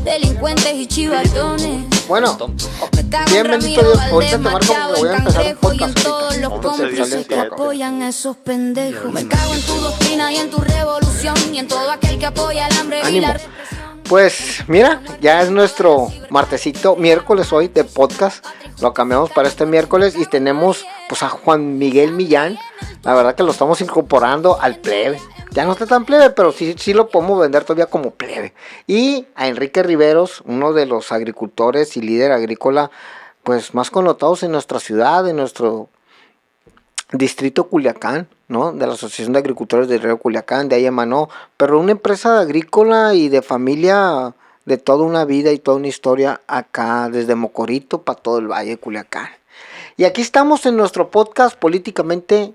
delincuentes y chivatones. Bueno, bien, bendito Dios, ahorita te marco porque voy a empezar un podcast ahorita. Apoyan esos pendejos. Me cago en tu doctrina y en tu revolución y en todo aquel que apoya el hambre y la represión. Pues mira, ya es nuestro martesito, miércoles hoy de podcast. Lo cambiamos para este miércoles y tenemos pues a Juan Miguel Millán. La verdad que lo estamos incorporando al plebe. Ya no está tan plebe, pero sí lo podemos vender todavía como plebe. Y a Enrique Riveros, uno de los agricultores y líder agrícola pues más connotados en nuestra ciudad, en nuestro distrito Culiacán, ¿no? De la Asociación de Agricultores del Río Culiacán, de ahí emanó, pero una empresa agrícola y de familia de toda una vida y toda una historia acá, desde Mocorito para todo el Valle de Culiacán. Y aquí estamos en nuestro podcast Políticamente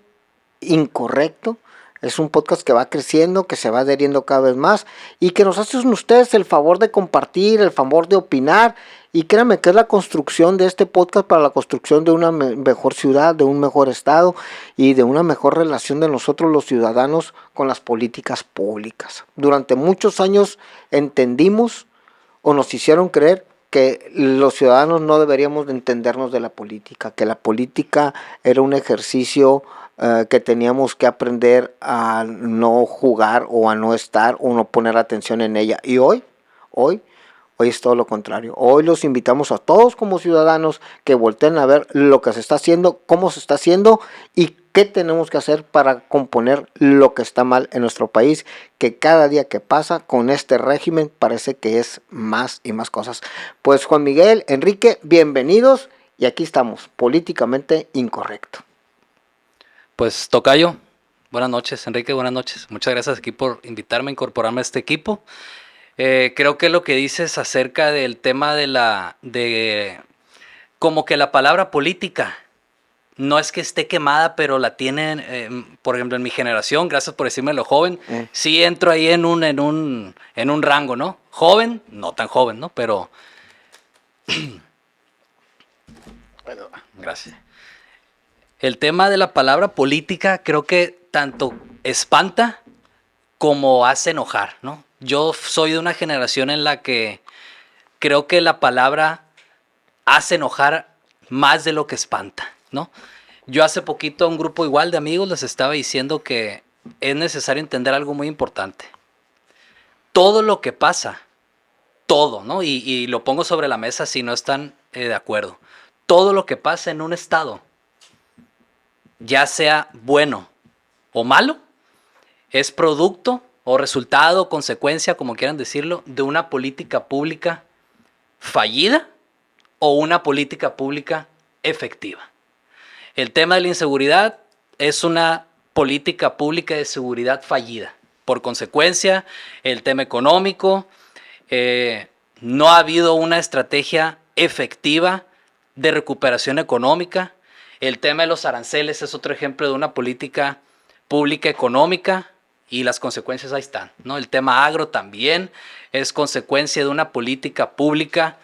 Incorrecto. Es un podcast que va creciendo, que se va adheriendo cada vez más y que nos hacen ustedes el favor de compartir, el favor de opinar. Y créanme que es la construcción de este podcast para la construcción de una mejor ciudad, de un mejor estado y de una mejor relación de nosotros los ciudadanos con las políticas públicas. Durante muchos años entendimos o nos hicieron creer que los ciudadanos no deberíamos de entendernos de la política, que la política era un ejercicio que teníamos que aprender a no jugar o a no estar o no poner atención en ella. Y hoy es todo lo contrario. Hoy los invitamos a todos como ciudadanos que volteen a ver lo que se está haciendo, cómo se está haciendo y qué tenemos que hacer para componer lo que está mal en nuestro país, que cada día que pasa con este régimen parece que es más y más cosas. Pues Juan Miguel, Enrique, bienvenidos y aquí estamos, Políticamente Incorrecto. Pues tocayo, buenas noches, Enrique, buenas noches. Muchas gracias aquí por invitarme a incorporarme a este equipo. Creo que lo que dices acerca del tema de como que la palabra política no es que esté quemada, pero la tienen, por ejemplo, en mi generación, gracias por decirme lo joven, sí entro ahí en un rango, ¿no? Joven, no tan joven, ¿no? Pero bueno, gracias. El tema de la palabra política creo que tanto espanta como hace enojar, ¿no? Yo soy de una generación en la que creo que la palabra hace enojar más de lo que espanta, ¿no? Yo hace poquito a un grupo igual de amigos les estaba diciendo que es necesario entender algo muy importante. Todo lo que pasa, todo, ¿no? Y lo pongo sobre la mesa si no están de acuerdo. Todo lo que pasa en un estado, ya sea bueno o malo, es producto o resultado, consecuencia, como quieran decirlo, de una política pública fallida o una política pública efectiva. El tema de la inseguridad es una política pública de seguridad fallida. Por consecuencia, el tema económico, no ha habido una estrategia efectiva de recuperación económica. El tema de los aranceles es otro ejemplo de una política pública económica y las consecuencias ahí están, ¿no? El tema agro también es consecuencia de una política pública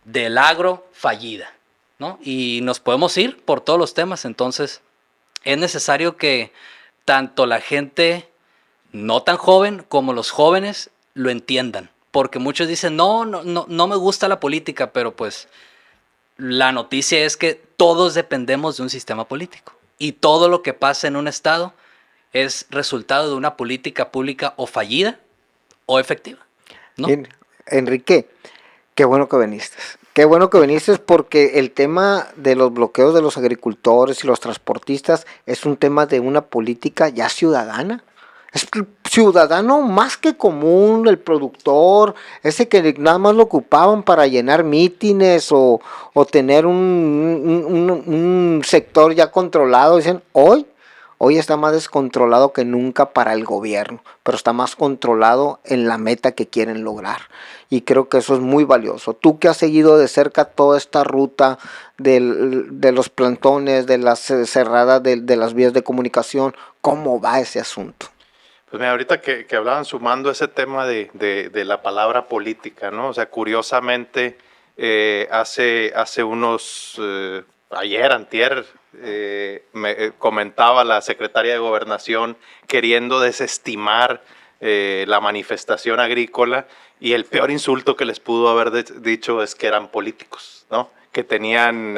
del agro fallida, ¿no? Y nos podemos ir por todos los temas, entonces es necesario que tanto la gente no tan joven como los jóvenes lo entiendan, porque muchos dicen, no me gusta la política, pero pues la noticia es que todos dependemos de un sistema político y todo lo que pasa en un estado es resultado de una política pública o fallida o efectiva, ¿no? Bien, Enrique, qué bueno que viniste. Qué bueno que viniste porque el tema de los bloqueos de los agricultores y los transportistas es un tema de una política ya ciudadana. Es ciudadano más que común, el productor, ese que nada más lo ocupaban para llenar mítines o tener un sector ya controlado. Dicen, hoy está más descontrolado que nunca para el gobierno, pero está más controlado en la meta que quieren lograr. Y creo que eso es muy valioso. Tú que has seguido de cerca toda esta ruta de los plantones, de las cerradas, de las vías de comunicación, ¿cómo va ese asunto? Pues mira, ahorita que hablaban sumando ese tema de la palabra política, ¿no? O sea, curiosamente, hace unos, ayer, antier, me comentaba la secretaria de Gobernación queriendo desestimar la manifestación agrícola, y el peor insulto que les pudo haber dicho es que eran políticos, ¿no? Que tenían,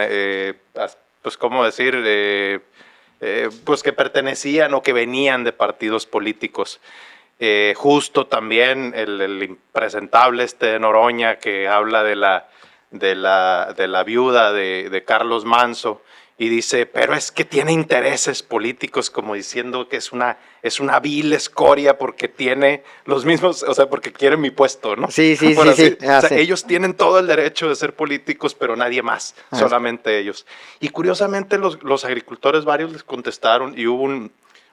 pues, ¿cómo decir? Pues que pertenecían o que venían de partidos políticos. Justo también el impresentable de Noroña, que habla de la viuda de Carlos Manso, y dice, pero es que tiene intereses políticos, como diciendo que es una vil escoria porque tiene los mismos, o sea, porque quiere mi puesto, ¿no? Sí. O sea, Sí. ellos tienen todo el derecho de ser políticos, pero nadie más, solamente ellos. Y curiosamente los agricultores varios les contestaron, y hubo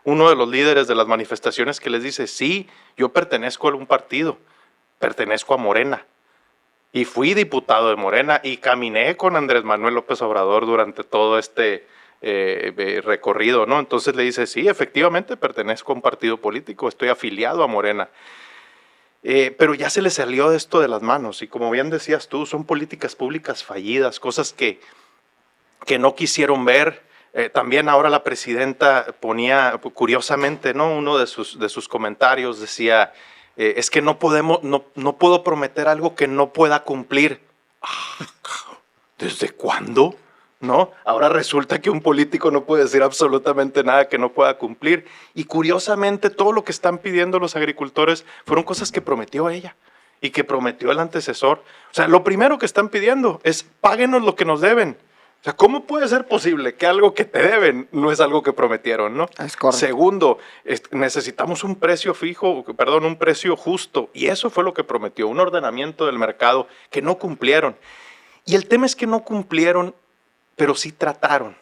uno de los líderes de las manifestaciones que les dice, sí, yo pertenezco a un partido, pertenezco a Morena. Y fui diputado de Morena y caminé con Andrés Manuel López Obrador durante todo este recorrido, ¿no? Entonces le dice, sí, efectivamente pertenezco a un partido político, estoy afiliado a Morena. Pero ya se le salió esto de las manos, y como bien decías tú, son políticas públicas fallidas, cosas que no quisieron ver. También ahora la presidenta ponía, curiosamente, ¿no? Uno de sus comentarios decía, es que no puedo prometer algo que no pueda cumplir. ¿Desde cuándo? ¿No? Ahora resulta que un político no puede decir absolutamente nada que no pueda cumplir. Y curiosamente todo lo que están pidiendo los agricultores fueron cosas que prometió ella y que prometió el antecesor. O sea, lo primero que están pidiendo es páguenos lo que nos deben. O sea, ¿cómo puede ser posible que algo que te deben no es algo que prometieron, no? Es correcto. Segundo, necesitamos un precio fijo, perdón, un precio justo. Y eso fue lo que prometió, un ordenamiento del mercado que no cumplieron. Y el tema es que no cumplieron, pero sí trataron.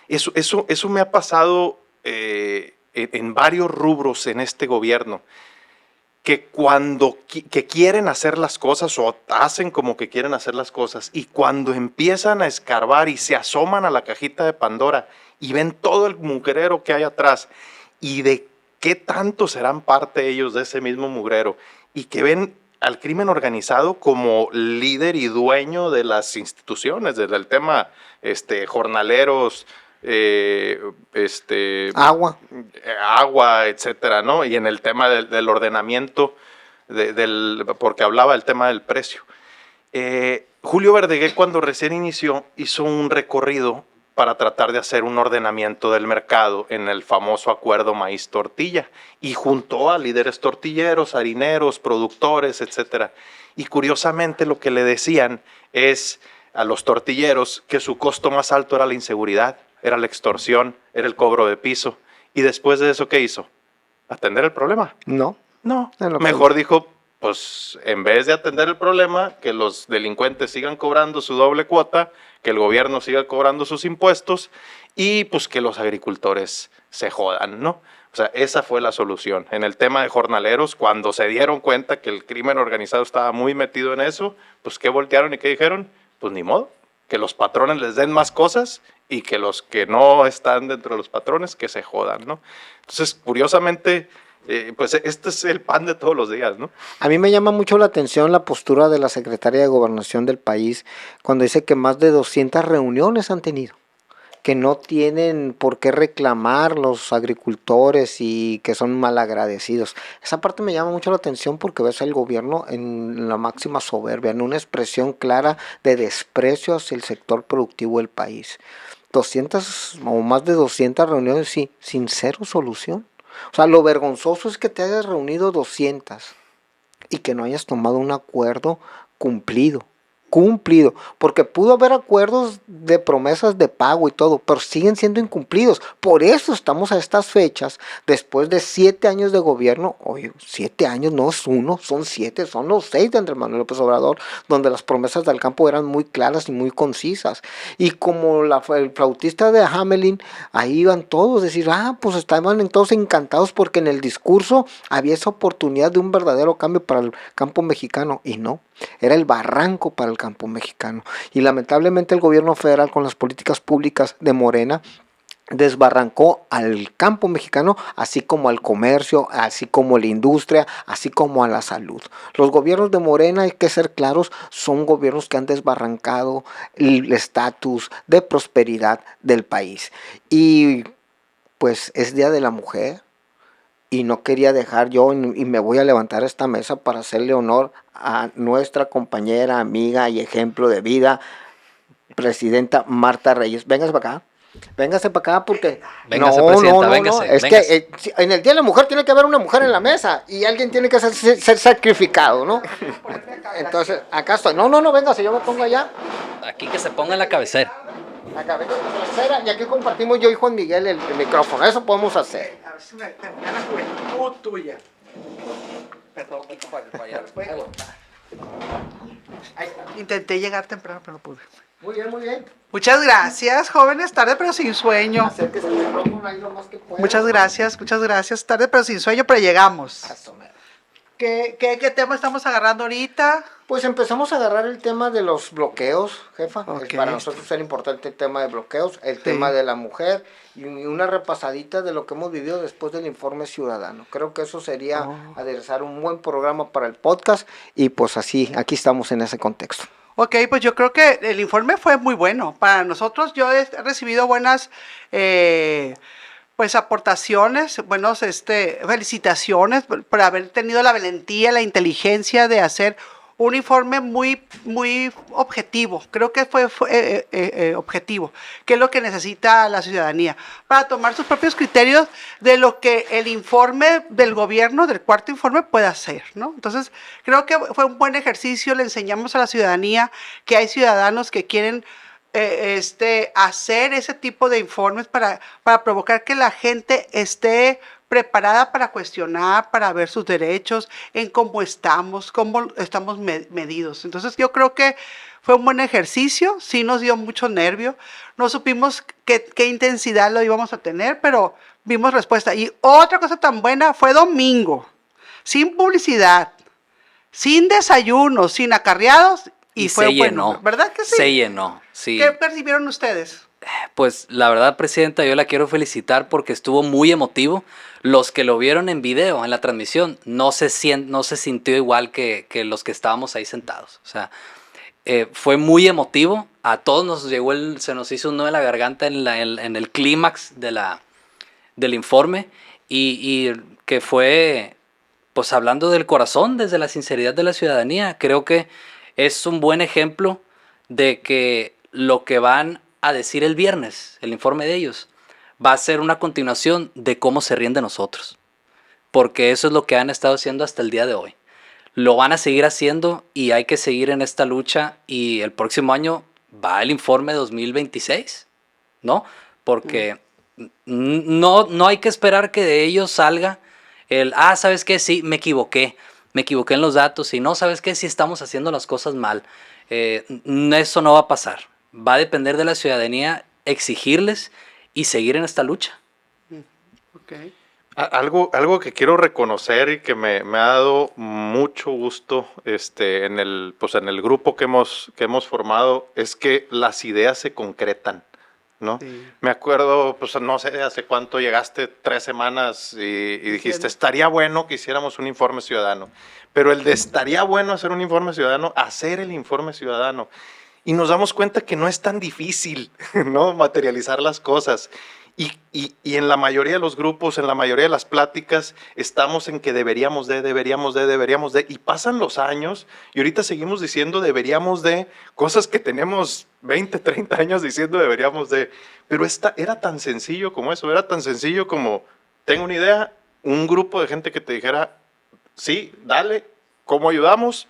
Eso me ha pasado en varios rubros en este gobierno. Que cuando que quieren hacer las cosas o hacen como que quieren hacer las cosas, y cuando empiezan a escarbar y se asoman a la cajita de Pandora y ven todo el mugrero que hay atrás y de qué tanto serán parte ellos de ese mismo mugrero, y que ven al crimen organizado como líder y dueño de las instituciones, desde el tema jornaleros, agua, etcétera, ¿no? Y en el tema del ordenamiento, porque hablaba del tema del precio. Julio Verdeguer, cuando recién inició, hizo un recorrido para tratar de hacer un ordenamiento del mercado en el famoso acuerdo maíz-tortilla, y juntó a líderes tortilleros, harineros, productores, etcétera. Y curiosamente lo que le decían es a los tortilleros que su costo más alto era la inseguridad, era la extorsión, era el cobro de piso. Y después de eso, ¿qué hizo? ¿Atender el problema? No. Mejor dijo, pues en vez de atender el problema, que los delincuentes sigan cobrando su doble cuota, que el gobierno siga cobrando sus impuestos, y pues que los agricultores se jodan, ¿no? O sea, esa fue la solución. En el tema de jornaleros, cuando se dieron cuenta que el crimen organizado estaba muy metido en eso, pues ¿qué voltearon y qué dijeron? Pues ni modo, que los patrones les den más cosas, y que los que no están dentro de los patrones que se jodan, ¿no? Entonces, curiosamente, pues este es el pan de todos los días, ¿no? A mí me llama mucho la atención la postura de la secretaria de Gobernación del país cuando dice que más de 200 reuniones han tenido, que no tienen por qué reclamar los agricultores y que son malagradecidos. Esa parte me llama mucho la atención porque ves al gobierno en la máxima soberbia, en una expresión clara de desprecio hacia el sector productivo del país. 200 o más de 200 reuniones, sí, sin cero solución. O sea, lo vergonzoso es que te hayas reunido 200 y que no hayas tomado un acuerdo cumplido, porque pudo haber acuerdos de promesas de pago y todo, pero siguen siendo incumplidos. Por eso estamos a estas fechas, después de 7 años de gobierno. Oye, 7 años no es uno, son 7, son los 6 de Andrés Manuel López Obrador, donde las promesas del campo eran muy claras y muy concisas. Y como el flautista de Hamelin, ahí iban todos, decir, pues estaban todos encantados porque en el discurso había esa oportunidad de un verdadero cambio para el campo mexicano, y no. Era el barranco para el campo mexicano. Y lamentablemente el gobierno federal, con las políticas públicas de Morena, desbarrancó al campo mexicano, así como al comercio, así como a la industria, así como a la salud. Los gobiernos de Morena, hay que ser claros, son gobiernos que han desbarrancado el estatus de prosperidad del país. Y pues es Día de la Mujer. y no quería dejar yo, y me voy a levantar esta mesa para hacerle honor a nuestra compañera, amiga y ejemplo de vida, presidenta Marta Reyes. Véngase para acá. Véngase para acá porque... Véngase, presidenta, véngase, Es véngase. que en el Día de la Mujer tiene que haber una mujer en la mesa y alguien tiene que ser sacrificado, ¿no? Entonces, acá estoy. No, véngase, yo me pongo allá. Aquí que se ponga en la cabecera. Acá, venga, trasera, y aquí compartimos yo y Juan Miguel el micrófono. Eso podemos hacer. A ver si me termina la juventud tuya. Perdón. Ay, intenté llegar temprano, pero no pude. Muy bien, muy bien. Muchas gracias, jóvenes. Tarde, pero sin sueño. Acérquese el micrófono ahí lo más que pueda. Muchas gracias. Tarde, pero sin sueño, pero llegamos. Eso, mero. ¿Qué tema estamos agarrando ahorita? Pues empezamos a agarrar el tema de los bloqueos, jefa. Ok. Para nosotros era importante el tema de bloqueos, el tema de la mujer y una repasadita de lo que hemos vivido después del informe ciudadano. Creo que eso sería aderezar un buen programa para el podcast y pues así, aquí estamos en ese contexto. Ok, pues yo creo que el informe fue muy bueno. Para nosotros yo he recibido buenas pues aportaciones, buenos felicitaciones por haber tenido la valentía, la inteligencia de hacer un informe muy objetivo. Creo que fue objetivo, que es lo que necesita la ciudadanía, para tomar sus propios criterios de lo que el informe del gobierno, del cuarto informe, puede hacer, ¿no? Entonces, creo que fue un buen ejercicio. Le enseñamos a la ciudadanía que hay ciudadanos que quieren hacer ese tipo de informes para provocar que la gente esté preparada para cuestionar, para ver sus derechos, en cómo estamos medidos. Entonces yo creo que fue un buen ejercicio, sí nos dio mucho nervio, no supimos qué intensidad lo íbamos a tener, pero vimos respuesta. Y otra cosa tan buena fue domingo, sin publicidad, sin desayunos, sin acarreados, y fue se bueno, llenó, ¿verdad que sí? Se llenó, sí. ¿Qué percibieron ustedes? Pues la verdad, presidenta, yo la quiero felicitar porque estuvo muy emotivo. Los que lo vieron en video, en la transmisión, no se sintió igual que los que estábamos ahí sentados. O sea, fue muy emotivo. A todos se nos hizo un nudo en la garganta en el clímax del informe y que fue, pues hablando del corazón, desde la sinceridad de la ciudadanía. Creo que es un buen ejemplo de que lo que van a decir el viernes, el informe de ellos, va a ser una continuación de cómo se ríen de nosotros. Porque eso es lo que han estado haciendo hasta el día de hoy. Lo van a seguir haciendo y hay que seguir en esta lucha. Y el próximo año va el informe 2026, ¿no? Porque no hay que esperar que de ellos salga ¿sabes qué? Sí, me equivoqué en los datos. Y no, ¿sabes qué? Sí estamos haciendo las cosas mal. Eso no va a pasar. Va a depender de la ciudadanía exigirles y seguir en esta lucha. Okay. Algo que quiero reconocer y que me ha dado mucho gusto en el grupo que hemos formado es que las ideas se concretan, ¿no? Sí. Me acuerdo, pues no sé hace cuánto llegaste, 3 semanas y dijiste, estaría bueno que hiciéramos un informe ciudadano. Pero el de estaría bueno hacer un informe ciudadano, hacer el informe ciudadano. Y nos damos cuenta que no es tan difícil, ¿no? Materializar las cosas. Y en la mayoría de los grupos, en la mayoría de las pláticas, estamos en que deberíamos de, y pasan los años, y ahorita seguimos diciendo deberíamos de, cosas que tenemos 20, 30 años diciendo deberíamos de, pero era tan sencillo como eso, era tan sencillo como, tengo una idea, un grupo de gente que te dijera, sí, dale, ¿cómo ayudamos?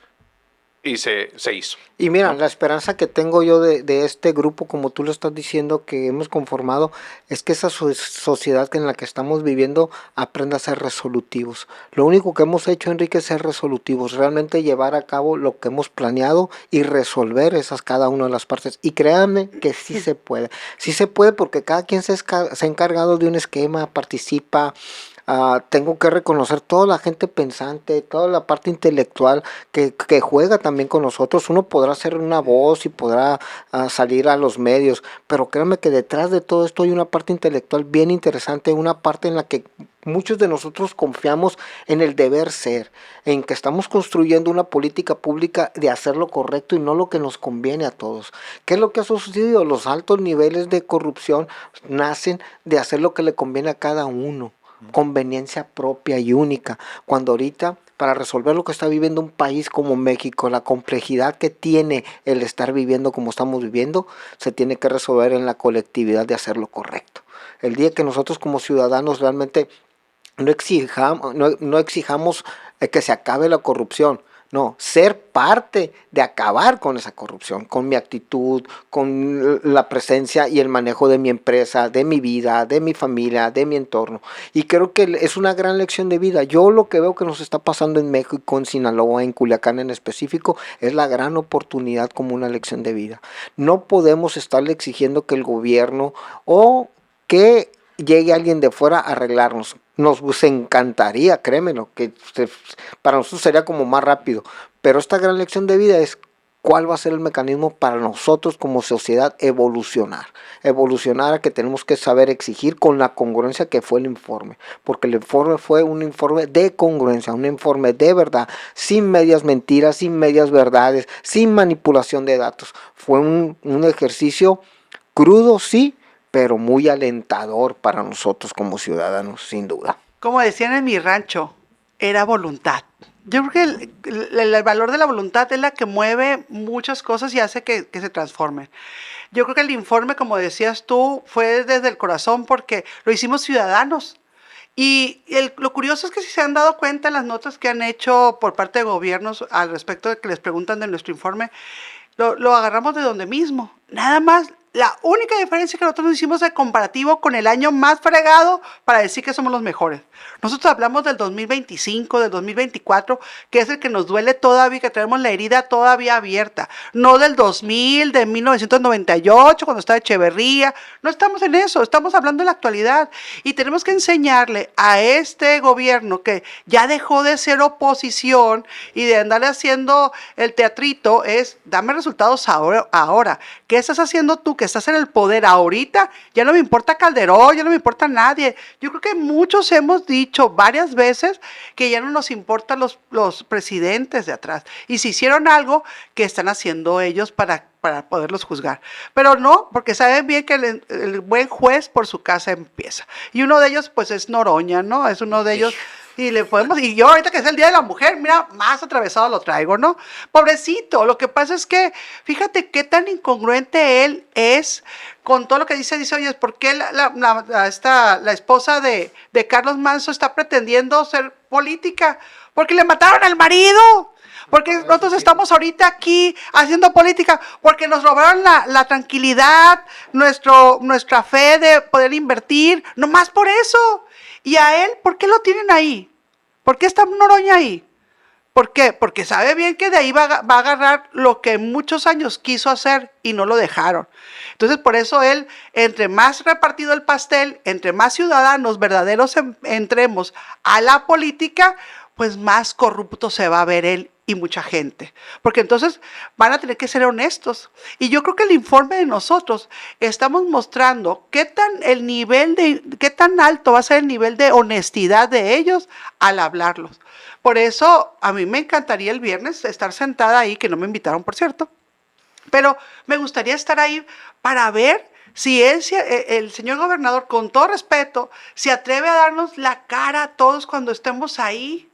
Y se hizo. Y mira, ¿no? La esperanza que tengo yo de este grupo, como tú lo estás diciendo, que hemos conformado, es que esa sociedad en la que estamos viviendo aprenda a ser resolutivos. Lo único que hemos hecho, Enrique, es ser resolutivos, realmente llevar a cabo lo que hemos planeado y resolver cada una de las partes. Y créanme que sí se puede. Sí se puede porque cada quien se ha encargado de un esquema, participa. Tengo que reconocer toda la gente pensante, toda la parte intelectual que juega también con nosotros. Uno podrá ser una voz y podrá salir a los medios, pero créanme que detrás de todo esto hay una parte intelectual bien interesante, una parte en la que muchos de nosotros confiamos en el deber ser, en que estamos construyendo una política pública de hacer lo correcto y no lo que nos conviene a todos. ¿Qué es lo que ha sucedido? Los altos niveles de corrupción nacen de hacer lo que le conviene a cada uno. conveniencia propia y única, cuando ahorita para resolver lo que está viviendo un país como México, la complejidad que tiene el estar viviendo como estamos viviendo, se tiene que resolver en la colectividad de hacer lo correcto. El día que nosotros como ciudadanos realmente no exijamos que se acabe la corrupción, no, ser parte de acabar con esa corrupción, con mi actitud, con la presencia y el manejo de mi empresa, de mi vida, de mi familia, de mi entorno. Y creo que es una gran lección de vida. Yo lo que veo que nos está pasando en México, en Sinaloa, en Culiacán en específico, es la gran oportunidad como una lección de vida. No podemos estarle exigiendo que el gobierno o que llegue alguien de fuera a arreglarnos. Nos encantaría, créemelo, que para nosotros sería como más rápido, pero esta gran lección de vida es cuál va a ser el mecanismo para nosotros como sociedad evolucionar a que tenemos que saber exigir con la congruencia que fue el informe, porque el informe fue un informe de congruencia, un informe de verdad, sin medias mentiras, sin medias verdades, sin manipulación de datos. Fue un ejercicio crudo, sí, pero muy alentador para nosotros como ciudadanos, sin duda. Como decían en mi rancho, era voluntad. Yo creo que el valor de la voluntad es la que mueve muchas cosas y hace que se transformen. Yo creo que el informe, como decías tú, fue desde el corazón porque lo hicimos ciudadanos. Y lo curioso es que si se han dado cuenta en las notas que han hecho por parte de gobiernos al respecto de que les preguntan de nuestro informe, lo agarramos de donde mismo. Nada más, la única diferencia que nosotros hicimos es el comparativo con el año más fregado para decir que somos los mejores. Nosotros hablamos del 2025, del 2024, que es el que nos duele todavía, que tenemos la herida todavía abierta. No del 2000, de 1998, cuando estaba Echeverría. No estamos en eso, estamos hablando de la actualidad. Y tenemos que enseñarle a este gobierno que ya dejó de ser oposición y de andarle haciendo el teatrito, es dame resultados ahora. ¿Qué estás haciendo tú que estás en el poder ahorita? Ya no me importa Calderón, ya no me importa nadie. Yo creo que muchos hemos dicho varias veces que ya no nos importan los presidentes de atrás. Y si hicieron algo, ¿qué están haciendo ellos para poderlos juzgar? Pero no, porque saben bien que el buen juez por su casa empieza. Y uno de ellos, pues, es Noroña, ¿no? Es uno de ellos. Y yo ahorita que es el Día de la Mujer, mira, más atravesado lo traigo, ¿no? Pobrecito, lo que pasa es que, fíjate qué tan incongruente él es con todo lo que dice, oye, ¿por qué la esposa de Carlos Manso está pretendiendo ser política? Porque le mataron al marido. Porque nosotros estamos ahorita aquí haciendo política, porque nos robaron la tranquilidad, nuestra fe de poder invertir, nomás por eso. Y a él, ¿por qué lo tienen ahí? ¿Por qué está Noroña ahí? ¿Por qué? Porque sabe bien que de ahí va a agarrar lo que muchos años quiso hacer y no lo dejaron. Entonces, por eso él, entre más repartido el pastel, entre más ciudadanos verdaderos entremos a la política, pues más corrupto se va a ver él y mucha gente. Porque entonces van a tener que ser honestos. Y yo creo que el informe de nosotros estamos mostrando qué tan alto va a ser el nivel de honestidad de ellos al hablarlos. Por eso a mí me encantaría el viernes estar sentada ahí, que no me invitaron, por cierto, pero me gustaría estar ahí para ver si el señor gobernador, con todo respeto, se atreve a darnos la cara a todos cuando estemos ahí.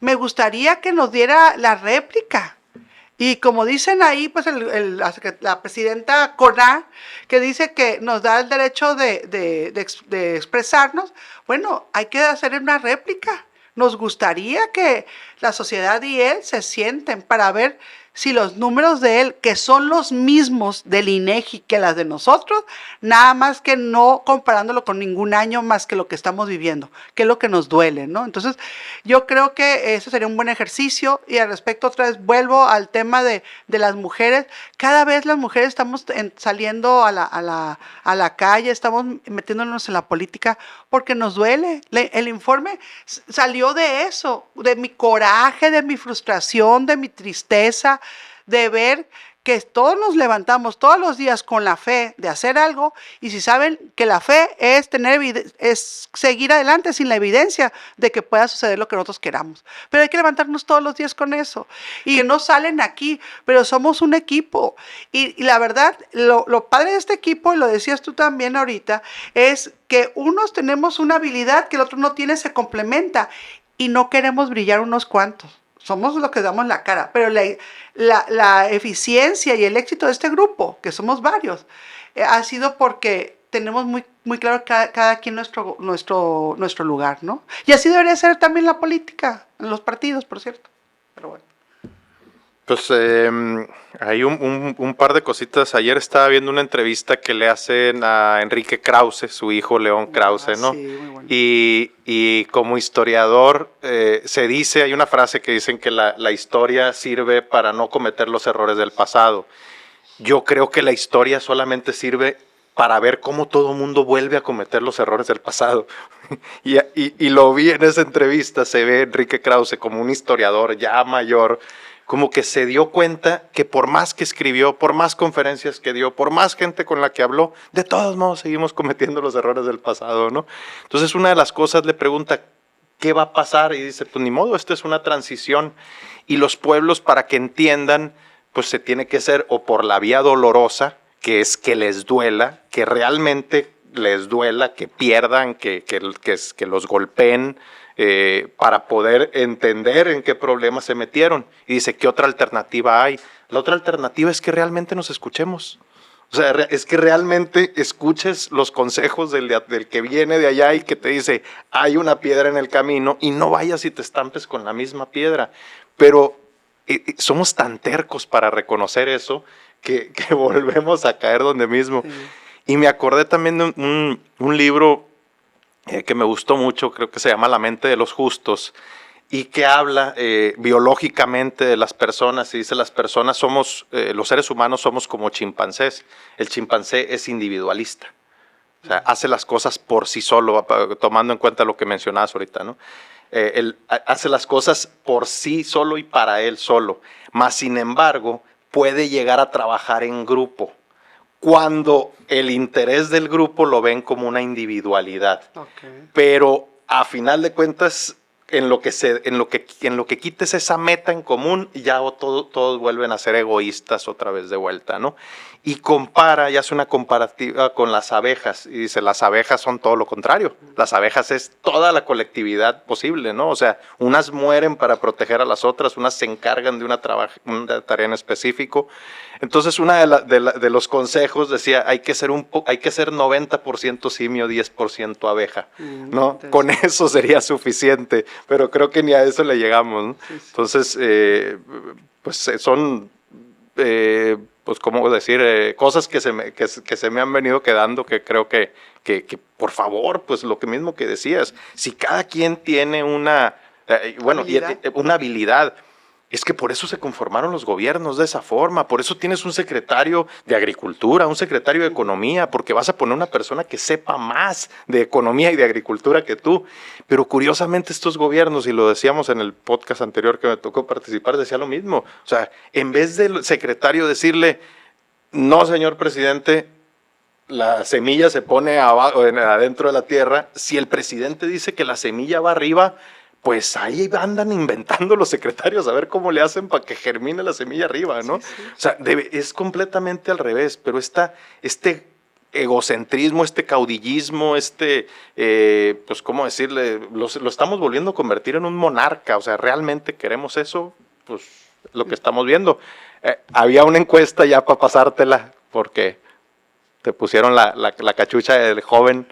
Me gustaría que nos diera la réplica. Y como dicen ahí, pues la presidenta Coná, que dice que nos da el derecho de expresarnos, bueno, hay que hacer una réplica. Nos gustaría que la sociedad y él se sienten para ver si los números de él, que son los mismos del INEGI que las de nosotros, nada más que no comparándolo con ningún año más que lo que estamos viviendo, que es lo que nos duele, ¿no? Entonces, yo creo que eso sería un buen ejercicio. Y al respecto, otra vez vuelvo al tema de las mujeres. Cada vez las mujeres estamos saliendo a la calle, estamos metiéndonos en la política porque nos duele. El informe salió de eso, de mi coraje, de mi frustración, de mi tristeza, de ver que todos nos levantamos todos los días con la fe de hacer algo, y si saben que la fe es es seguir adelante sin la evidencia de que pueda suceder lo que nosotros queramos. Pero hay que levantarnos todos los días con eso. Y que no salen aquí, pero somos un equipo. Y la verdad, lo padre de este equipo, y lo decías tú también ahorita, es que unos tenemos una habilidad que el otro no tiene, se complementa, y no queremos brillar unos cuantos. Somos los que damos la cara, pero la eficiencia y el éxito de este grupo, que somos varios, ha sido porque tenemos muy, muy claro cada quien nuestro lugar, ¿no? Y así debería ser también la política, en los partidos, por cierto. Pero bueno. Pues hay un par de cositas. Ayer estaba viendo una entrevista que le hacen a Enrique Krause, su hijo León Krause, ¿no? Sí, muy bueno. Y como historiador se dice, hay una frase que dicen que la historia sirve para no cometer los errores del pasado. Yo creo que la historia solamente sirve para ver cómo todo mundo vuelve a cometer los errores del pasado. y lo vi en esa entrevista, se ve Enrique Krause como un historiador ya mayor, como que se dio cuenta que por más que escribió, por más conferencias que dio, por más gente con la que habló, de todos modos seguimos cometiendo los errores del pasado, ¿no? Entonces una de las cosas le pregunta, ¿qué va a pasar? Y dice, pues ni modo, esto es una transición. Y los pueblos, para que entiendan, pues se tiene que ser o por la vía dolorosa, que es que les duela, que realmente les duela, que pierdan, que los golpeen, para poder entender en qué problemas se metieron. Y dice, ¿qué otra alternativa hay? La otra alternativa es que realmente nos escuchemos. O sea, es que realmente escuches los consejos del que viene de allá y que te dice, hay una piedra en el camino, y no vayas y te estampes con la misma piedra. Pero somos tan tercos para reconocer eso que volvemos a caer donde mismo. Sí. Y me acordé también de un libro que me gustó mucho, creo que se llama La mente de los justos, y que habla biológicamente de las personas, y dice, las personas somos, los seres humanos somos como chimpancés. El chimpancé es individualista, o sea, hace las cosas por sí solo, tomando en cuenta lo que mencionabas ahorita, ¿no? Él hace las cosas por sí solo y para él solo, mas sin embargo puede llegar a trabajar en grupo cuando el interés del grupo lo ven como una individualidad. Okay. Pero a final de cuentas, en lo que quites esa meta en común, ya todos vuelven a ser egoístas otra vez de vuelta, ¿no? Y compara, y hace una comparativa con las abejas, y dice, las abejas son todo lo contrario. Las abejas es toda la colectividad posible, ¿no? O sea, unas mueren para proteger a las otras, unas se encargan de una tarea en específico. Entonces, una de los consejos decía, hay que ser 90% simio, 10% abeja, ¿no? Con eso sería suficiente, pero creo que ni a eso le llegamos, ¿no? Sí, sí. Entonces, pues son, pues, ¿cómo decir? Cosas que se me han venido quedando, que creo que por favor, pues lo que mismo que decías, si cada quien tiene una habilidad, es que por eso se conformaron los gobiernos de esa forma, por eso tienes un secretario de Agricultura, un secretario de Economía, porque vas a poner una persona que sepa más de economía y de agricultura que tú. Pero curiosamente estos gobiernos, y lo decíamos en el podcast anterior que me tocó participar, decía lo mismo. O sea, en vez del secretario decirle, no, señor presidente, la semilla se pone adentro de la tierra, si el presidente dice que la semilla va arriba, pues ahí andan inventando los secretarios a ver cómo le hacen para que germine la semilla arriba, ¿no? Sí, sí. O sea, es completamente al revés, pero este egocentrismo, este caudillismo, pues, ¿cómo decirle? Lo estamos volviendo a convertir en un monarca. O sea, ¿realmente queremos eso? Pues lo que estamos viendo. Había una encuesta ya para pasártela, porque te pusieron la cachucha del joven.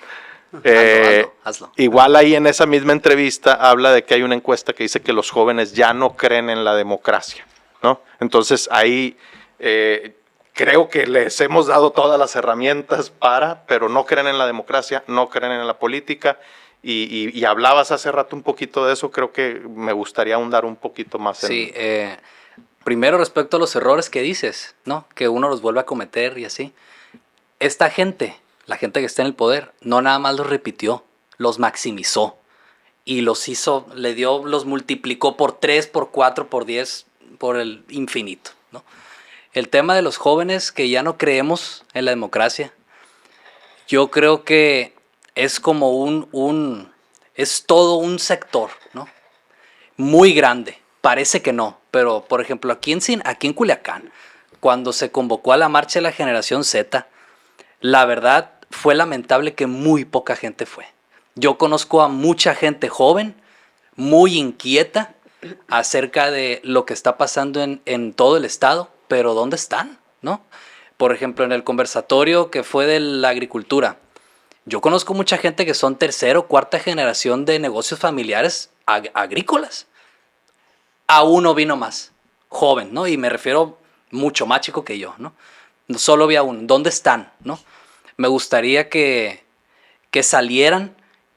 Hazlo. Igual ahí en esa misma entrevista habla de que hay una encuesta que dice que los jóvenes ya no creen en la democracia, ¿no? Entonces ahí creo que les hemos dado todas las herramientas pero no creen en la democracia, no creen en la política, y hablabas hace rato un poquito de eso. Creo que me gustaría ahondar un poquito más en... Sí, primero respecto a los errores que dices, ¿no? Que uno los vuelve a cometer y así. Esta gente, la gente que está en el poder, no nada más los repitió, los maximizó y los multiplicó por 3, por 4, por 10, por el infinito. ¿no? El tema de los jóvenes que ya no creemos en la democracia, yo creo que es como es todo un sector, ¿no? Muy grande. Parece que no, pero por ejemplo aquí en Culiacán, cuando se convocó a la marcha de la generación Z, la verdad fue lamentable que muy poca gente fue. Yo conozco a mucha gente joven, muy inquieta acerca de lo que está pasando en todo el estado, pero ¿dónde están? ¿No? Por ejemplo, en el conversatorio que fue de la agricultura, yo conozco mucha gente que son tercera o cuarta generación de negocios familiares agrícolas. A uno vino más, joven, ¿no? Y me refiero mucho más chico que yo, ¿no? Solo vi a uno. ¿Dónde están, no? Me gustaría que salieran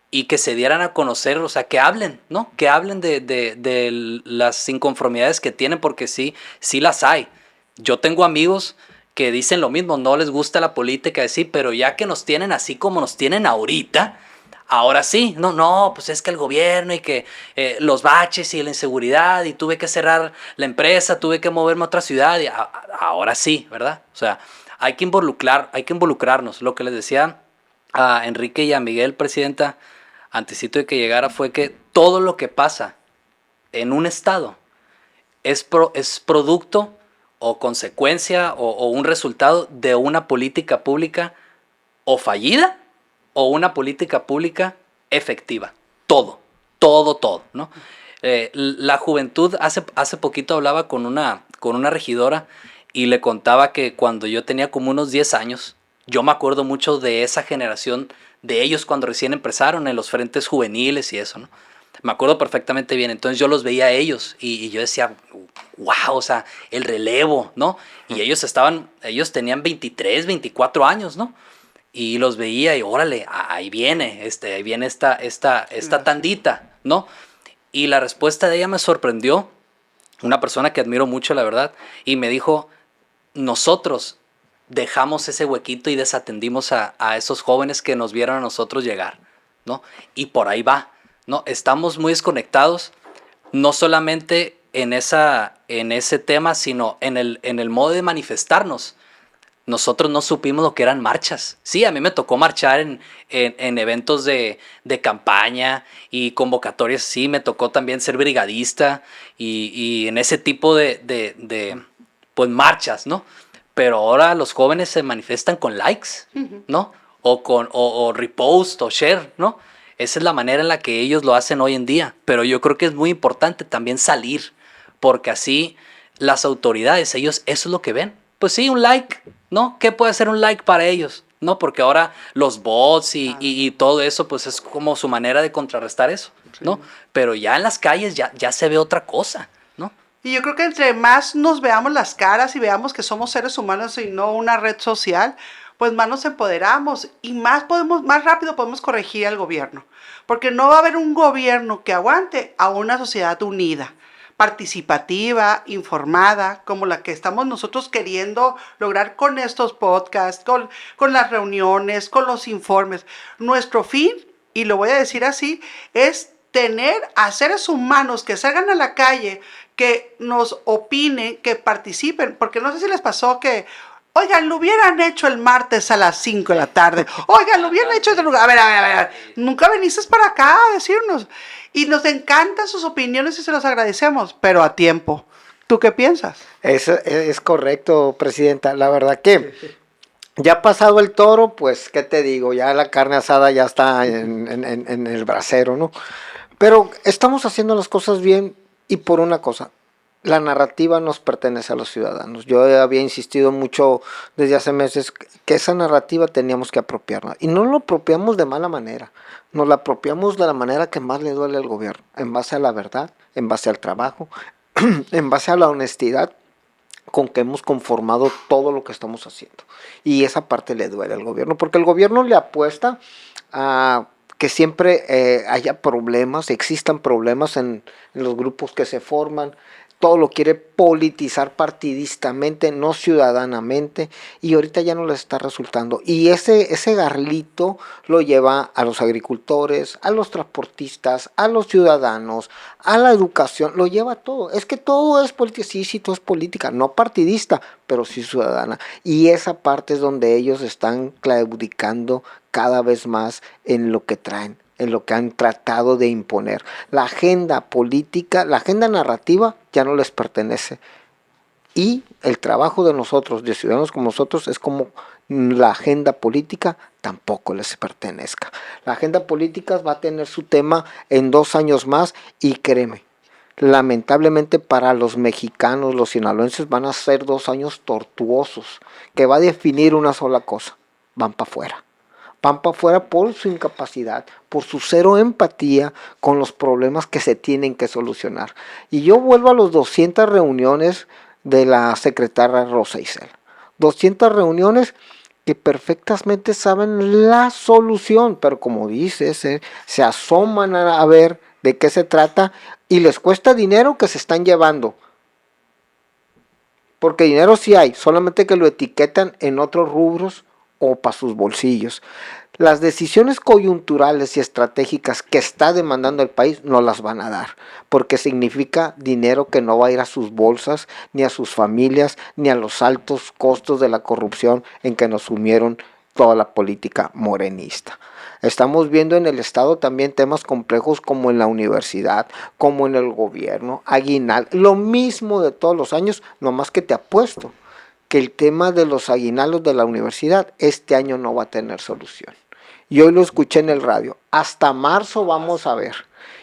y que se dieran a conocer, o sea, que hablen, ¿no? Que hablen de las inconformidades que tienen, porque sí las hay. Yo tengo amigos que dicen lo mismo, no les gusta la política, sí, pero ya que nos tienen así como nos tienen ahorita, ahora sí, no, pues es que el gobierno y que los baches y la inseguridad y tuve que cerrar la empresa, tuve que moverme a otra ciudad y ahora sí, ¿verdad? O sea, hay que involucrarnos. Lo que les decía a Enrique y a Miguel, presidenta, antesito de que llegara, fue que todo lo que pasa en un estado es producto o consecuencia o un resultado de una política pública o fallida o una política pública efectiva. Todo, ¿no? La juventud, hace poquito hablaba con una regidora y le contaba que cuando yo tenía como unos 10 años, yo me acuerdo mucho de esa generación, de ellos cuando recién empezaron en los frentes juveniles y eso, ¿no? Me acuerdo perfectamente bien. Entonces yo los veía a ellos y yo decía, wow, o sea, el relevo, ¿no? Y ellos tenían 23, 24 años, ¿no? Y los veía y órale, ahí viene esta tandita, ¿no? Y la respuesta de ella me sorprendió, una persona que admiro mucho, la verdad, y me dijo, nosotros dejamos ese huequito y desatendimos a esos jóvenes que nos vieron a nosotros llegar, ¿no? Y por ahí va, ¿no? Estamos muy desconectados, no solamente en ese tema, sino en el modo de manifestarnos. Nosotros no supimos lo que eran marchas. Sí, a mí me tocó marchar en eventos de campaña y convocatorias. Sí, me tocó también ser brigadista y en ese tipo de pues, marchas, ¿no? Pero ahora los jóvenes se manifiestan con likes, ¿no? O repost o share, ¿no? Esa es la manera en la que ellos lo hacen hoy en día. Pero yo creo que es muy importante también salir, porque así las autoridades, ellos eso es lo que ven. Pues sí, un like, ¿no? ¿Qué puede ser un like para ellos? ¿No? Porque ahora los bots y todo eso, pues es como su manera de contrarrestar eso, ¿no? Sí. Pero ya en las calles ya se ve otra cosa, ¿no? Y yo creo que entre más nos veamos las caras y veamos que somos seres humanos y no una red social, pues más nos empoderamos y más rápido podemos corregir al gobierno. Porque no va a haber un gobierno que aguante a una sociedad unida, participativa, informada, como la que estamos nosotros queriendo lograr con estos podcasts, con las reuniones, con los informes. Nuestro fin, y lo voy a decir así, es tener a seres humanos que salgan a la calle, que nos opinen, que participen, porque no sé si les pasó que, oigan, lo hubieran hecho el martes a las 5 de la tarde, oigan, lo hubieran hecho en otro lugar, a ver, nunca viniste para acá a decirnos. Y nos encantan sus opiniones y se los agradecemos, pero a tiempo. ¿Tú qué piensas? Es correcto, presidenta. La verdad que ya pasado el toro, pues, ¿qué te digo? Ya la carne asada ya está en el brasero, ¿no? Pero estamos haciendo las cosas bien y por una cosa. La narrativa nos pertenece a los ciudadanos. Yo había insistido mucho desde hace meses que esa narrativa teníamos que apropiarnos. Y no lo apropiamos de mala manera. Nos la apropiamos de la manera que más le duele al gobierno. En base a la verdad, en base al trabajo, en base a la honestidad con que hemos conformado todo lo que estamos haciendo. Y esa parte le duele al gobierno. Porque el gobierno le apuesta a que siempre haya problemas, existan problemas en los grupos que se forman, todo lo quiere politizar partidistamente, no ciudadanamente, y ahorita ya no les está resultando. Y ese garlito lo lleva a los agricultores, a los transportistas, a los ciudadanos, a la educación, lo lleva a todo. Es que todo es política, sí, todo es política, no partidista, pero sí ciudadana. Y esa parte es donde ellos están claudicando cada vez más en lo que traen, en lo que han tratado de imponer. La agenda política, la agenda narrativa ya no les pertenece. Y el trabajo de nosotros, de ciudadanos como nosotros, es como la agenda política tampoco les pertenezca. La agenda política va a tener su tema en 2 años más y créeme, lamentablemente para los mexicanos, los sinaloenses van a ser 2 años tortuosos, que va a definir una sola cosa: van para afuera. Van para afuera por su incapacidad, por su cero empatía con los problemas que se tienen que solucionar. Y yo vuelvo a los 200 reuniones de la secretaria Rosa Isela. 200 reuniones que perfectamente saben la solución, pero como dices, se asoman a ver de qué se trata y les cuesta dinero que se están llevando. Porque dinero sí hay, solamente que lo etiquetan en otros rubros o para sus bolsillos. Las decisiones coyunturales y estratégicas que está demandando el país no las van a dar, porque significa dinero que no va a ir a sus bolsas, ni a sus familias, ni a los altos costos de la corrupción en que nos sumieron toda la política morenista. Estamos viendo en el estado también temas complejos como en la universidad, como en el gobierno, aguinaldo, lo mismo de todos los años, nomás que te apuesto que el tema de los aguinaldos de la universidad este año no va a tener solución. Y hoy lo escuché en el radio, hasta marzo vamos a ver.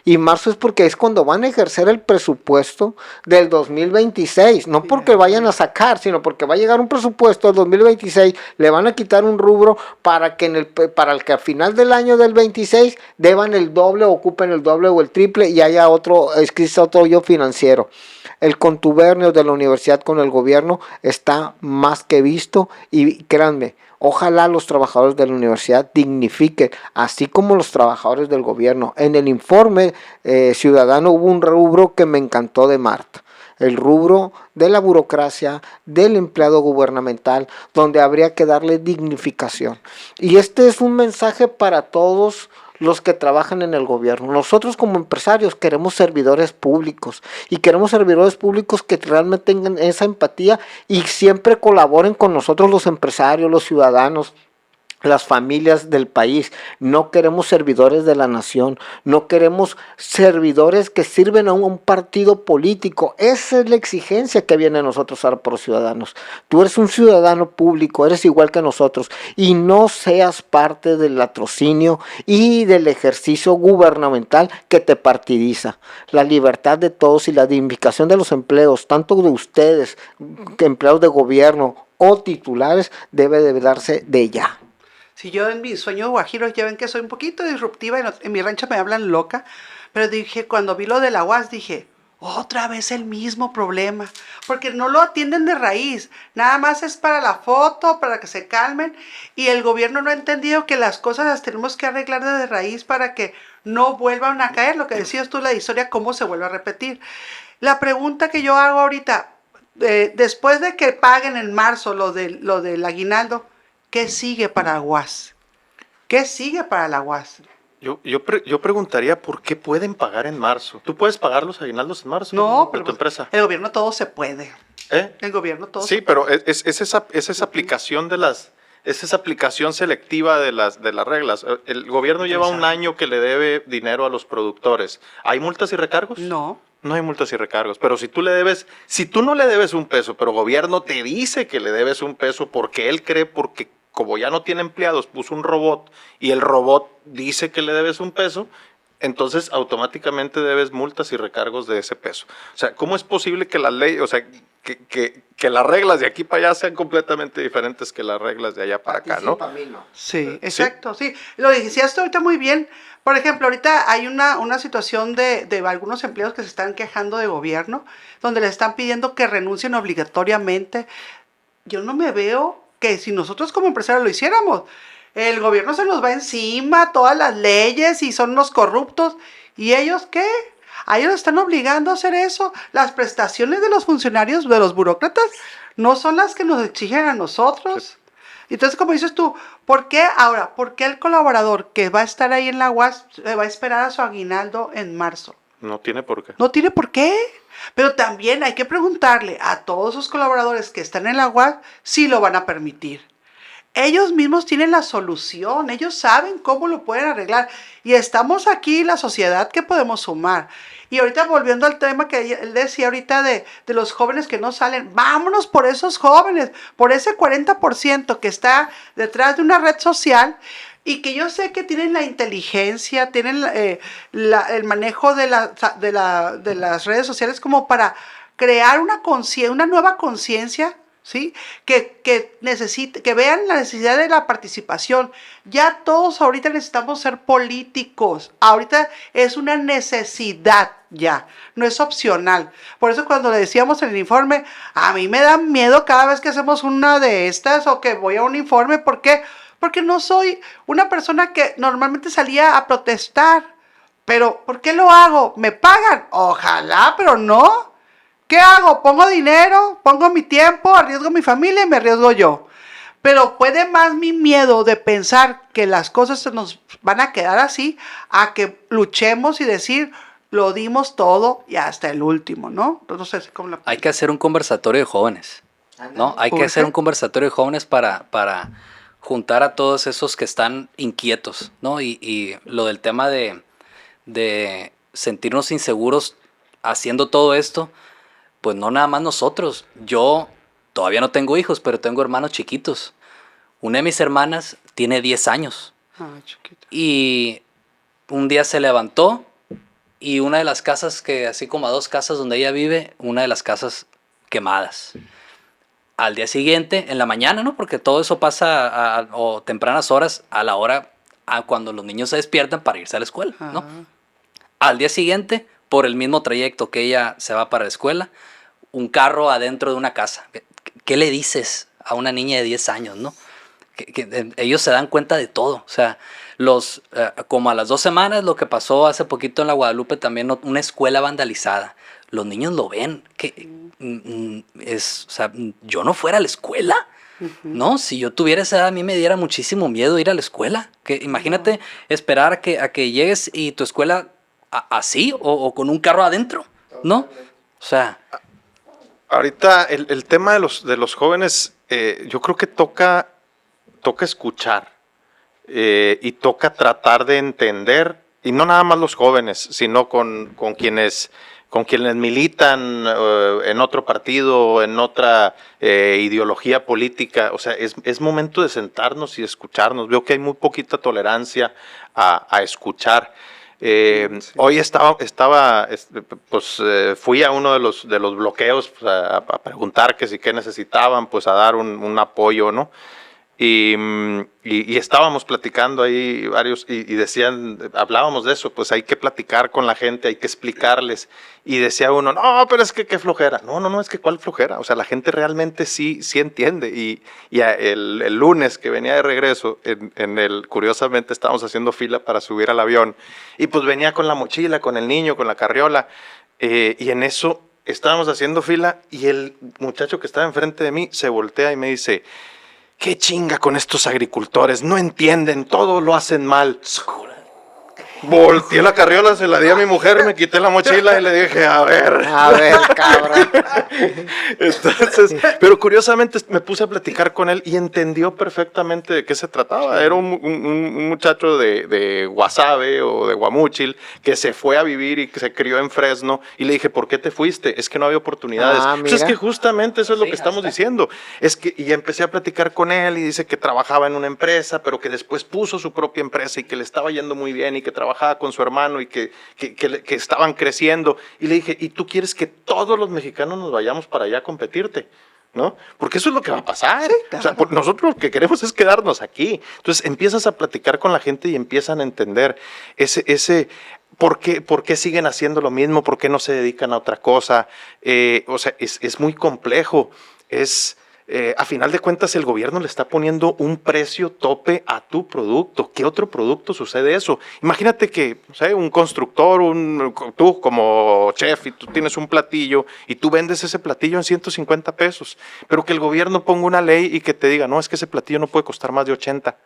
Y marzo es porque es cuando van a ejercer el presupuesto del 2026, no porque vayan a sacar, sino porque va a llegar un presupuesto del 2026, le van a quitar un rubro para que para que al final del año del 26 deban el doble, ocupen el doble o el triple y haya otro hoyo financiero. El contubernio de la universidad con el gobierno está más que visto y créanme, ojalá los trabajadores de la universidad dignifiquen, así como los trabajadores del gobierno. En el informe ciudadano hubo un rubro que me encantó de Marta, el rubro de la burocracia, del empleado gubernamental, donde habría que darle dignificación. Y este es un mensaje para todos los que trabajan en el gobierno. Nosotros como empresarios queremos servidores públicos y queremos servidores públicos que realmente tengan esa empatía y siempre colaboren con nosotros los empresarios, los ciudadanos, las familias del país. No queremos servidores de la nación, no queremos servidores que sirven a un partido político. Esa es la exigencia que viene a nosotros ahora por los ciudadanos. Tú eres un ciudadano público, eres igual que nosotros y no seas parte del latrocinio y del ejercicio gubernamental que te partidiza. La libertad de todos y la dignificación de los empleos, tanto de ustedes, que empleados de gobierno o titulares, debe de darse de ya. Si yo en mis sueños guajiros ya ven que soy un poquito disruptiva, en mi rancho me hablan loca, pero dije, cuando vi lo de la UAS, dije, otra vez el mismo problema, porque no lo atienden de raíz, nada más es para la foto, para que se calmen, y el gobierno no ha entendido que las cosas las tenemos que arreglar de raíz para que no vuelvan a caer, lo que decías tú, la historia, cómo se vuelve a repetir. La pregunta que yo hago ahorita, después de que paguen en marzo lo del aguinaldo, ¿qué sigue para la UAS? ¿Qué sigue para la UAS? Yo preguntaría por qué pueden pagar en marzo. ¿Tú puedes pagar los aguinaldos en marzo? No, de pero tu empresa. El gobierno todo se puede. El gobierno todo. Sí, pero es esa aplicación es esa aplicación selectiva de las reglas. El gobierno lleva un año que le debe dinero a los productores. ¿Hay multas y recargos? No. No hay multas y recargos, pero si tú no le debes un peso, pero el gobierno te dice que le debes un peso porque él cree, porque como ya no tiene empleados, puso un robot y el robot dice que le debes un peso, entonces automáticamente debes multas y recargos de ese peso. O sea, ¿cómo es posible que la ley, o sea, que las reglas de aquí para allá sean completamente diferentes que las reglas de allá para acá, ¿no? Sí, exacto, sí. Lo decías ahorita muy bien. Por ejemplo, ahorita hay una situación de algunos empleados que se están quejando de gobierno, donde les están pidiendo que renuncien obligatoriamente. Yo no me veo que si nosotros como empresarios lo hiciéramos, el gobierno se nos va encima, todas las leyes y son unos corruptos. ¿Y ellos qué? A ellos están obligando a hacer eso. Las prestaciones de los funcionarios, de los burócratas, no son las que nos exigen a nosotros. Sí. Entonces, como dices tú, ¿por qué el colaborador que va a estar ahí en la UAS va a esperar a su aguinaldo en marzo? No tiene por qué. No tiene por qué. Pero también hay que preguntarle a todos esos colaboradores que están en la UAS si lo van a permitir. Ellos mismos tienen la solución, ellos saben cómo lo pueden arreglar. Y estamos aquí, la sociedad, que podemos sumar. Y ahorita volviendo al tema que él decía ahorita de los jóvenes que no salen, vámonos por esos jóvenes, por ese 40% que está detrás de una red social y que yo sé que tienen la inteligencia, tienen el manejo de las redes sociales como para crear una nueva conciencia, ¿sí? Que vean la necesidad de la participación. Ya todos ahorita necesitamos ser políticos. Ahorita es una necesidad ya, no es opcional. Por eso cuando le decíamos en el informe, a mí me da miedo cada vez que hacemos una de estas o que voy a un informe. ¿Por qué? Porque no soy una persona que normalmente salía a protestar. Pero, ¿por qué lo hago? ¿Me pagan? Ojalá, pero no. ¿Qué hago? Pongo dinero, pongo mi tiempo, arriesgo mi familia y me arriesgo yo. Pero puede más mi miedo de pensar que las cosas se nos van a quedar así, a que luchemos y decir, lo dimos todo y hasta el último, ¿no? Entonces, ¿cómo la... Hay que hacer un conversatorio de jóvenes, ¿no? Hay que hacer un conversatorio de jóvenes para juntar a todos esos que están inquietos, ¿no? Y lo del tema de sentirnos inseguros haciendo todo esto, pues no nada más nosotros. Yo todavía no tengo hijos, pero tengo hermanos chiquitos. Una de mis hermanas tiene 10 años. Chiquito. Y un día se levantó y una de las casas así como a 2 casas donde ella vive, una de las casas quemadas. Al día siguiente, en la mañana, ¿no? Porque todo eso pasa o tempranas horas, a la hora cuando los niños se despiertan para irse a la escuela, ¿no? Al día siguiente, por el mismo trayecto que ella se va para la escuela, un carro adentro de una casa. ¿Qué le dices a una niña de 10 años, no? Que ellos se dan cuenta de todo. O sea, como a las 2 semanas, lo que pasó hace poquito en la Guadalupe también, una escuela vandalizada. Los niños lo ven. O sea, yo no fuera a la escuela, ¿no? Si yo tuviera esa edad, a mí me diera muchísimo miedo ir a la escuela. Imagínate esperar a que llegues y tu escuela así o con un carro adentro, ¿no? O sea... Ahorita el tema de los jóvenes, yo creo que toca escuchar y toca tratar de entender, y no nada más los jóvenes, sino con quienes militan en otro partido, en otra ideología política. O sea, es momento de sentarnos y escucharnos. Veo que hay muy poquita tolerancia a escuchar. Sí. Hoy fui a uno de los bloqueos, pues, a preguntar que si qué necesitaban, pues a dar un apoyo, ¿no? Y estábamos platicando ahí varios y hablábamos de eso, pues hay que platicar con la gente, hay que explicarles. Y decía uno, no, pero es que qué flojera. No, es que cuál flojera. O sea, la gente realmente sí entiende. Y el lunes que venía de regreso, curiosamente estábamos haciendo fila para subir al avión. Y pues venía con la mochila, con el niño, con la carriola. Y en eso estábamos haciendo fila y el muchacho que estaba enfrente de mí se voltea y me dice... ¿Qué chinga con estos agricultores? No entienden, todo lo hacen mal. Volteé la carriola, se la di a mi mujer, me quité la mochila y le dije, a ver, cabrón. Entonces, pero curiosamente me puse a platicar con él y entendió perfectamente de qué se trataba. Era un muchacho de Guasave o de Guamúchil que se fue a vivir y que se crió en Fresno y le dije, ¿por qué te fuiste? Es que no había oportunidades. Pues es que justamente eso es lo que estamos diciendo. Y empecé a platicar con él y dice que trabajaba en una empresa, pero que después puso su propia empresa y que le estaba yendo muy bien y que trabajaba con su hermano y que estaban creciendo. Y le dije, ¿y tú quieres que todos los mexicanos nos vayamos para allá a competirte? ¿No? Porque eso es lo que va a pasar. Sí, claro. O sea, nosotros lo que queremos es quedarnos aquí. Entonces empiezas a platicar con la gente y empiezan a entender ¿por qué siguen haciendo lo mismo? ¿Por qué no se dedican a otra cosa? O sea, es muy complejo. a final de cuentas el gobierno le está poniendo un precio tope a tu producto. ¿Qué otro producto sucede eso? Imagínate que, no sé, un constructor, tú como chef y tú tienes un platillo y tú vendes ese platillo en 150 pesos, pero que el gobierno ponga una ley y que te diga, no, es que ese platillo no puede costar más de 80.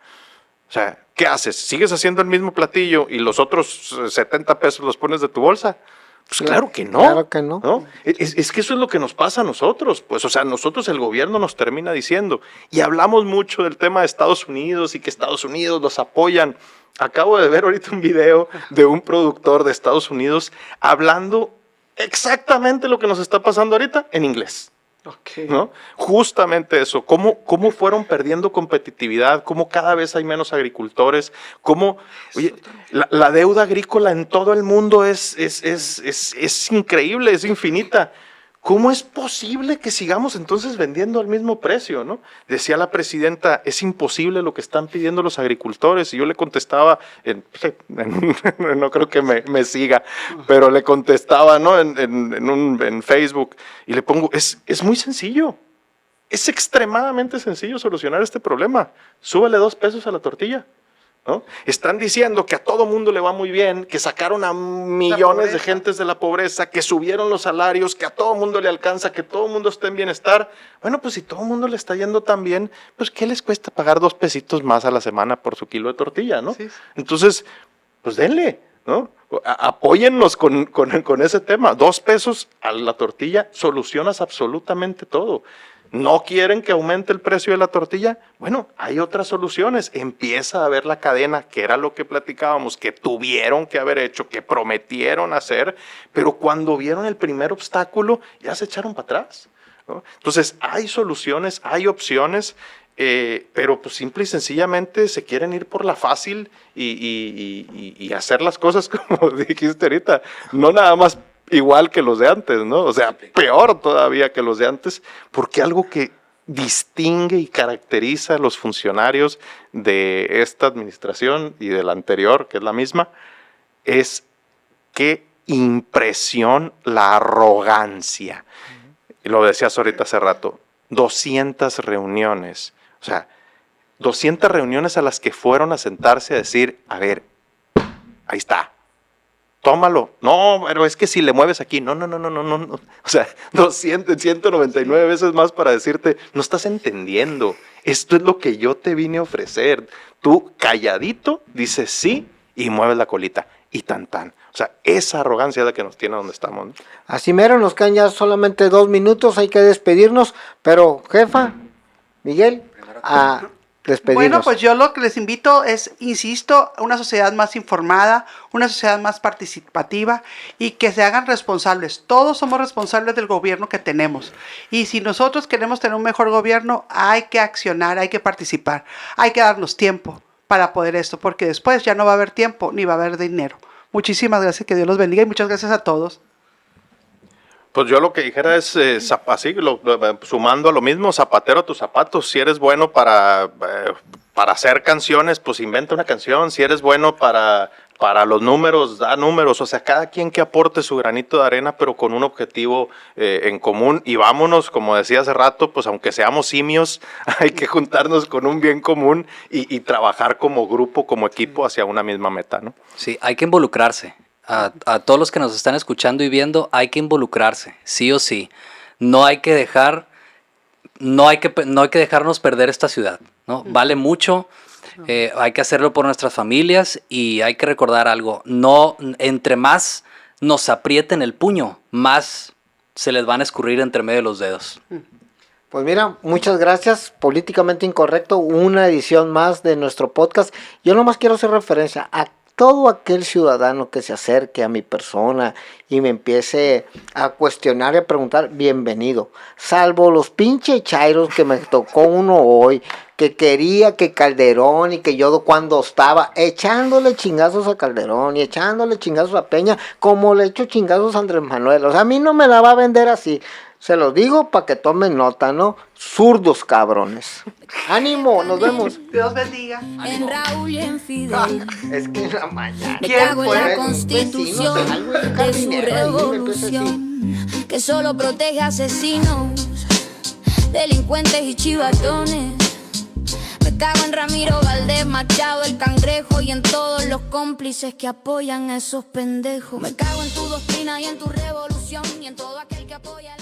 O sea, ¿qué haces? ¿Sigues haciendo el mismo platillo y los otros 70 pesos los pones de tu bolsa? Pues claro que no. Claro que no. Es que eso es lo que nos pasa a nosotros. Pues, o sea, nosotros el gobierno nos termina diciendo. Y hablamos mucho del tema de Estados Unidos y que Estados Unidos los apoyan. Acabo de ver ahorita un video de un productor de Estados Unidos hablando exactamente lo que nos está pasando ahorita en inglés. Okay. ¿No? Justamente eso, cómo fueron perdiendo competitividad, cómo cada vez hay menos agricultores, cómo oye, la deuda agrícola en todo el mundo es increíble, es infinita. ¿Cómo es posible que sigamos entonces vendiendo al mismo precio, ¿no? Decía la presidenta, es imposible lo que están pidiendo los agricultores. Y yo le contestaba, no creo que me siga, pero le contestaba, ¿no? en Facebook, y le pongo, es muy sencillo. Es extremadamente sencillo solucionar este problema. Súbele 2 pesos a la tortilla, ¿no? Están diciendo que a todo mundo le va muy bien, que sacaron a millones de gentes de la pobreza, que subieron los salarios, que a todo mundo le alcanza, que todo mundo esté en bienestar. Bueno, pues si todo mundo le está yendo tan bien, pues ¿qué les cuesta pagar 2 pesitos más a la semana por su kilo de tortilla, ¿no? Sí. Entonces, pues denle, ¿no? Apóyennos con ese tema. 2 pesos a la tortilla, solucionas absolutamente todo. ¿No quieren que aumente el precio de la tortilla? Bueno, hay otras soluciones. Empieza a ver la cadena, que era lo que platicábamos, que tuvieron que haber hecho, que prometieron hacer, pero cuando vieron el primer obstáculo, ya se echaron para atrás, ¿no? Entonces, hay soluciones, hay opciones, pero pues simple y sencillamente se quieren ir por la fácil y hacer las cosas como dijiste ahorita, no nada más igual que los de antes, ¿no? O sea, peor todavía que los de antes, porque algo que distingue y caracteriza a los funcionarios de esta administración y de la anterior, que es la misma, es qué impresión la arrogancia. Y lo decías ahorita hace rato, 200 reuniones, o sea, 200 reuniones a las que fueron a sentarse a decir, a ver, ahí está. Tómalo. No, pero es que si le mueves aquí, no. O sea, 199 veces más para decirte, no estás entendiendo. Esto es lo que yo te vine a ofrecer. Tú calladito dices sí y mueves la colita. Y tan. O sea, esa arrogancia es la que nos tiene donde estamos, ¿no? Así mero, nos quedan ya solamente 2 minutos, hay que despedirnos. Pero, jefa, Miguel, a despedirnos. Bueno, pues yo lo que les invito es, insisto, una sociedad más informada, una sociedad más participativa y que se hagan responsables. Todos somos responsables del gobierno que tenemos. Y si nosotros queremos tener un mejor gobierno, hay que accionar, hay que participar, hay que darnos tiempo para poder esto, porque después ya no va a haber tiempo ni va a haber dinero. Muchísimas gracias, que Dios los bendiga y muchas gracias a todos. Pues yo lo que dijera es, así, sumando a lo mismo, zapatero a tus zapatos. Si eres bueno para hacer canciones, pues inventa una canción. Si eres bueno para los números, da números. O sea, cada quien que aporte su granito de arena, pero con un objetivo en común. Y vámonos, como decía hace rato, pues aunque seamos simios, hay que juntarnos con un bien común y trabajar como grupo, como equipo, hacia una misma meta, ¿no? Sí, hay que involucrarse. A todos los que nos están escuchando y viendo, hay que involucrarse, sí o sí. No hay que dejarnos perder esta ciudad, ¿no? Vale mucho, hay que hacerlo por nuestras familias y hay que recordar algo. No, entre más nos aprieten el puño, más se les van a escurrir entre medio de los dedos. Pues mira, muchas gracias. Políticamente Incorrecto, una edición más de nuestro podcast. Yo nomás quiero hacer referencia a todo aquel ciudadano que se acerque a mi persona y me empiece a cuestionar y a preguntar, bienvenido. Salvo los pinches chairos que me tocó uno hoy, que quería que Calderón y que yo cuando estaba echándole chingazos a Calderón y echándole chingazos a Peña, como le echo chingazos a Andrés Manuel. O sea, a mí no me la va a vender así. Se los digo para que tomen nota, ¿no? Zurdos, cabrones. ¡Ánimo! Nos vemos. Dios bendiga. En Raúl y en Fidel. Es que en la mañana. Me cago en la constitución de su revolución, que solo protege asesinos. delincuentes y chivatones. Me cago en Ramiro Valdés, Machado, el Cangrejo y en todos los cómplices que apoyan a esos pendejos. Me cago en tu doctrina y en tu revolución y en todo aquel que apoya